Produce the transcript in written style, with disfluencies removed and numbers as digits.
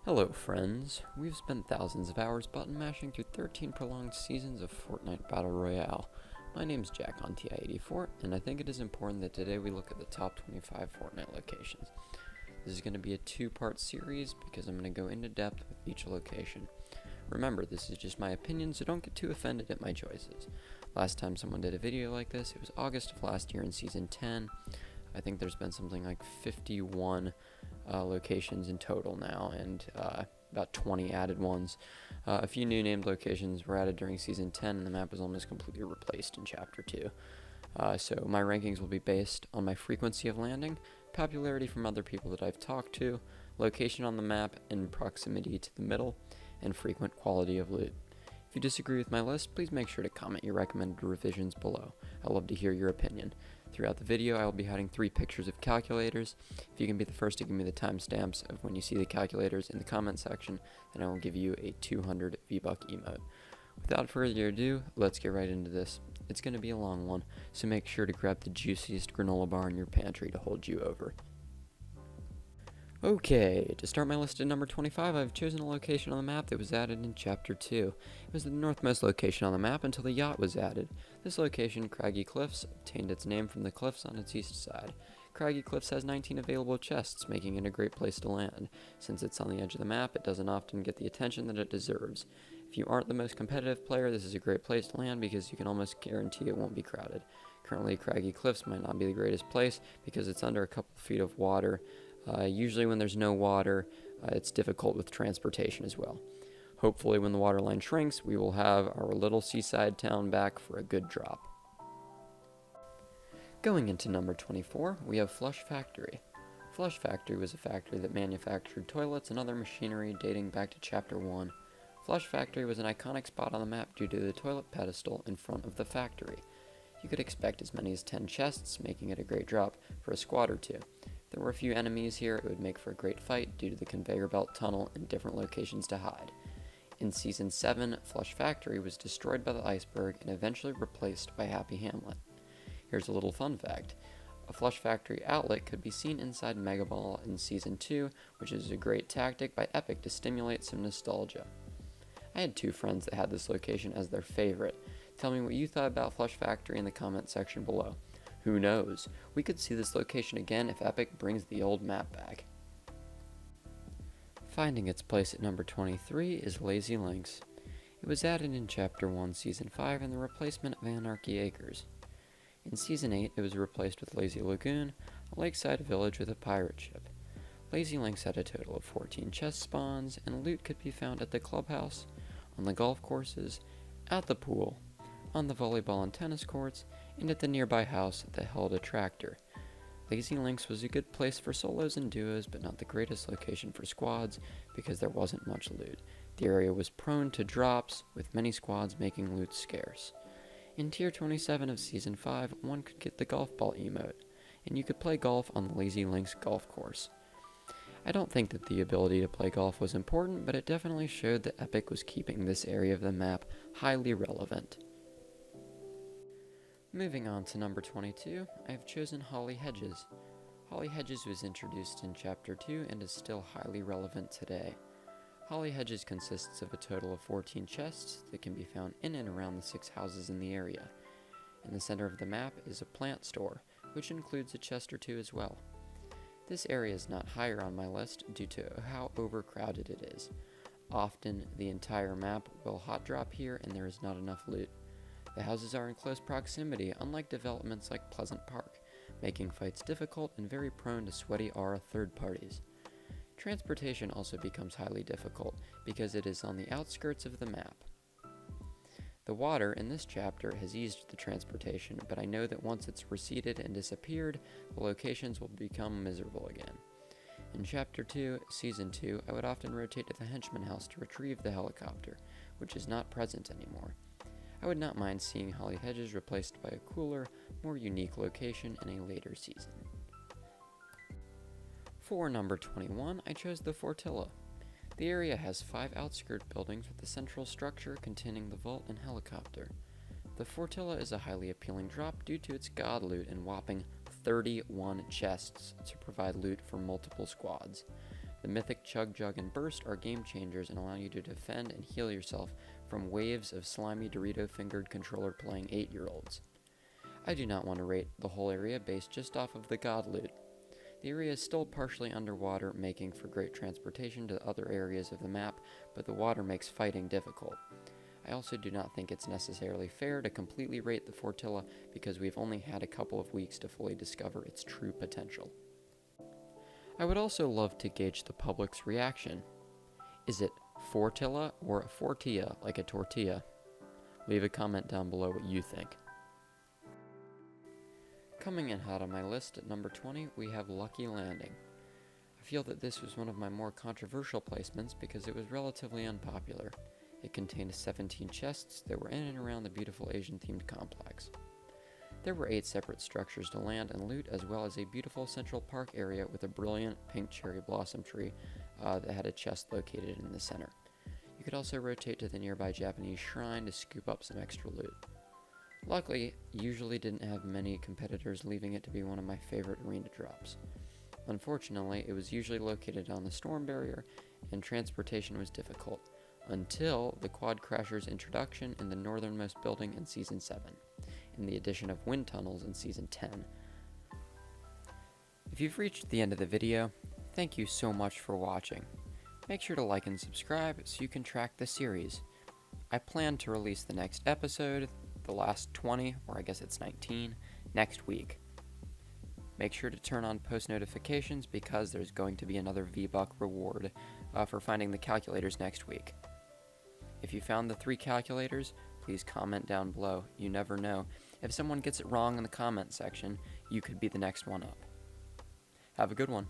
Hello friends, we've spent thousands of hours button mashing through 13 prolonged seasons of Fortnite Battle Royale. My name's Jack on TI-84, and I think it is important that today we look at the top 25 Fortnite locations. This is going to be a two-part series because I'm going to go into depth with each location. Remember, this is just my opinion, so don't get too offended at my choices. Last time someone did a video like this, it was August of last year in Season 10. I think there's been something like 51 locations in total now, and about 20 added ones. A few new named locations were added during Season 10, and the map was almost completely replaced in Chapter 2. So my rankings will be based on my frequency of landing, popularity from other people that I've talked to, location on the map and proximity to the middle, and frequent quality of loot. If you disagree with my list, please make sure to comment your recommended revisions below. I'd love to hear your opinion. Throughout the video, I will be hiding 3 pictures of calculators. If you can be the first to give me the timestamps of when you see the calculators in the comment section, then I will give you a 200 V-Buck emote. Without further ado, let's get right into this. It's going to be a long one, so make sure to grab the juiciest granola bar in your pantry to hold you over. Okay, to start my list at number 25, I've chosen a location on the map that was added in Chapter 2. It was the northmost location on the map until the yacht was added. This location, Craggy Cliffs, obtained its name from the cliffs on its east side. Craggy Cliffs has 19 available chests, making it a great place to land. Since it's on the edge of the map, it doesn't often get the attention that it deserves. If you aren't the most competitive player, this is a great place to land because you can almost guarantee it won't be crowded. Currently, Craggy Cliffs might not be the greatest place because it's under a couple feet of water. Usually when there's no water, it's difficult with transportation as well. Hopefully when the water line shrinks, we will have our little seaside town back for a good drop. Going into number 24, we have Flush Factory. Flush Factory was a factory that manufactured toilets and other machinery dating back to Chapter 1. Flush Factory was an iconic spot on the map due to the toilet pedestal in front of the factory. You could expect as many as 10 chests, making it a great drop for a squad or two. If there were a few enemies here, it would make for a great fight due to the conveyor belt tunnel and different locations to hide. In Season 7, Flush Factory was destroyed by the iceberg and eventually replaced by Happy Hamlet. Here's a little fun fact. A Flush Factory outlet could be seen inside Mega Ball in Season 2, which is a great tactic by Epic to stimulate some nostalgia. I had 2 friends that had this location as their favorite. Tell me what you thought about Flush Factory in the comment section below. Who knows? We could see this location again if Epic brings the old map back. Finding its place at number 23 is Lazy Links. It was added in Chapter 1, Season 5, and the replacement of Anarchy Acres. In Season 8, it was replaced with Lazy Lagoon, a lakeside village with a pirate ship. Lazy Links had a total of 14 chest spawns, and loot could be found at the clubhouse, on the golf courses, at the pool, on the volleyball and tennis courts, and at the nearby house that held a tractor. Lazy Links was a good place for solos and duos, but not the greatest location for squads because there wasn't much loot. The area was prone to drops, with many squads making loot scarce. In Tier 27 of Season 5, one could get the golf ball emote, and you could play golf on the Lazy Links golf course. I don't think that the ability to play golf was important, but it definitely showed that Epic was keeping this area of the map highly relevant. Moving on to number 22, I have chosen Holly Hedges. Holly Hedges was introduced in Chapter 2 and is still highly relevant today. Holly Hedges consists of a total of 14 chests that can be found in and around the 6 houses in the area. In the center of the map is a plant store, which includes a chest or 2 as well. This area is not higher on my list due to how overcrowded it is. Often, the entire map will hot drop here and there is not enough loot. The houses are in close proximity, unlike developments like Pleasant Park, making fights difficult and very prone to sweaty aura third parties. Transportation also becomes highly difficult because it is on the outskirts of the map. The water in this chapter has eased the transportation, but I know that once it's receded and disappeared, the locations will become miserable again. In Chapter 2, Season 2, I would often rotate to the Henchman House to retrieve the helicopter, which is not present anymore. I would not mind seeing Holly Hedges replaced by a cooler, more unique location in a later season. For number 21, I chose the Fortilla. The area has 5 outskirt buildings with a central structure containing the vault and helicopter. The Fortilla is a highly appealing drop due to its god loot and whopping 31 chests to provide loot for multiple squads. The mythic Chug Jug and Burst are game changers and allow you to defend and heal yourself from waves of slimy Dorito-fingered controller playing 8-year-olds. I do not want to rate the whole area based just off of the god loot. The area is still partially underwater, making for great transportation to other areas of the map, but the water makes fighting difficult. I also do not think it's necessarily fair to completely rate the Fortilla because we've only had a couple of weeks to fully discover its true potential. I would also love to gauge the public's reaction. Is it Fortilla or Fortilla, like a tortilla? Leave a comment down below what you think. Coming in hot on my list at number 20, we have Lucky Landing. I feel that this was one of my more controversial placements because it was relatively unpopular. It contained 17 chests that were in and around the beautiful Asian-themed complex. There were 8 separate structures to land and loot, as well as a beautiful central park area with a brilliant pink cherry blossom tree that had a chest located in the center. You could also rotate to the nearby Japanese shrine to scoop up some extra loot. Luckily, usually didn't have many competitors, leaving it to be one of my favorite arena drops. Unfortunately, it was usually located on the storm barrier, and transportation was difficult, until the Quad Crasher's introduction in the northernmost building in Season 7, and the addition of wind tunnels in Season 10. If you've reached the end of the video, thank you so much for watching. Make sure to like and subscribe so you can track the series. I plan to release the next episode, the last 20, or I guess it's 19, next week. Make sure to turn on post notifications because there's going to be another V-Buck reward for finding the calculators next week. If you found the 3 calculators, please comment down below. You never know. If someone gets it wrong in the comment section, you could be the next one up. Have a good one.